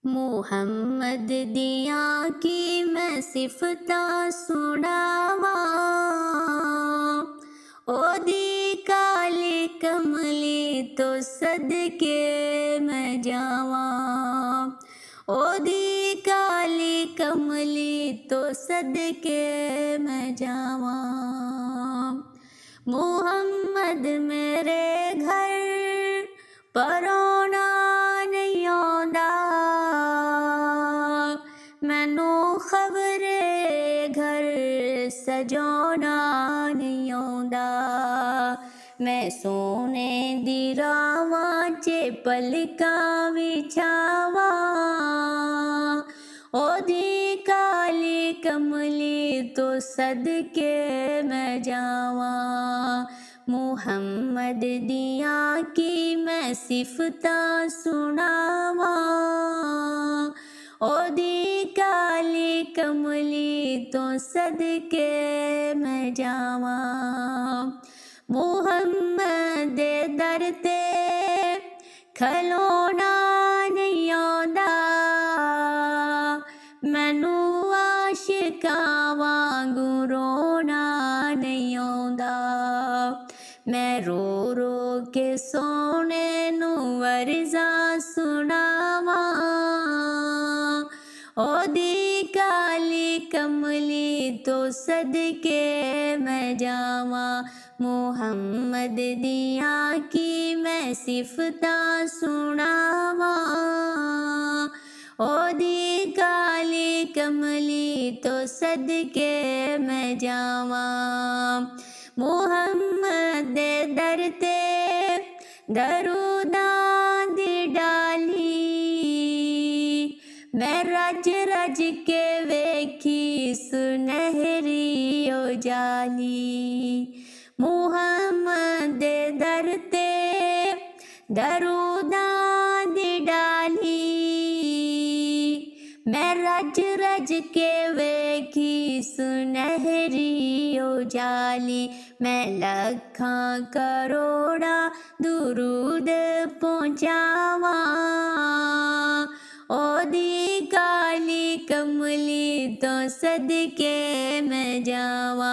मुहम्मद दिया की मैं सिफता सुनावा, ओदी काली कमली तो सदके मैं जावा, ओदी काली कमली तो सदके मैं जावा। मुहम्मद मेरे घर परोना नहीं आंदा, मैनू खबरे घर सजाना नहीं आंदा। मैं सोने दी रावां च पलकां विछावा, ओदी काली कमली तो सदके मैं जावा। मुहम्मद दिया की मैं सिफता सुनावा, ओदी काली कमली तो सदके मैं जावा। मुहम्मद दे दर ते खलोना नहीं आंदा, मैनू आशिकां वांगू रोना नहीं आंदा। मैं रो रो के सोने नू अर्ज़ा सुनावा, ओदी काली कमली तो सदके मैं जावा। मुहम्मद दिया की मैं सिफता सुनावा, ओदी काली कमली तो सदके मैं जावा। मुहम्मद दे दर ते दरूदां दी डाली, मैं रज रज के वेखी सुनहरी ओ जाली। मुहम्मद दे दर ते दरूदां दी डाली, मैं रज रज के वेखी सुनहरी ओ जाली। मैं लखां करोड़ा दुरूद पहुँचावा, ओदी काली कमली तो सदके मैं जावा,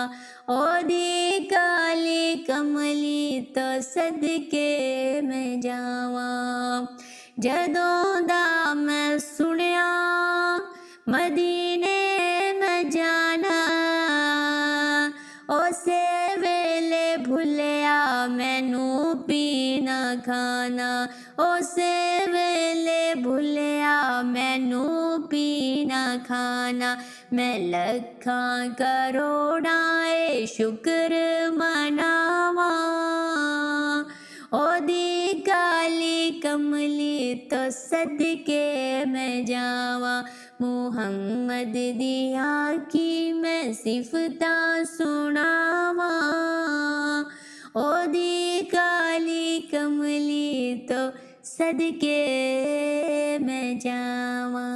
ओदी काली कमली तो सदके मैं जावा। जदों दा मैं सुनिया मदीने मैं जाना, उसे वेले भुलिया मैनू पीना खाना, उसे वेले भुलिया मैनू पीना खाना। मैं लखां करोड़ां ए शुक्र मनावा, ओदी काली कमली तो सदके मैं जावा। मुहम्मद दिया की मैं सिफता सुनावा, ओदी काली कमली तो सदके मैं जावा।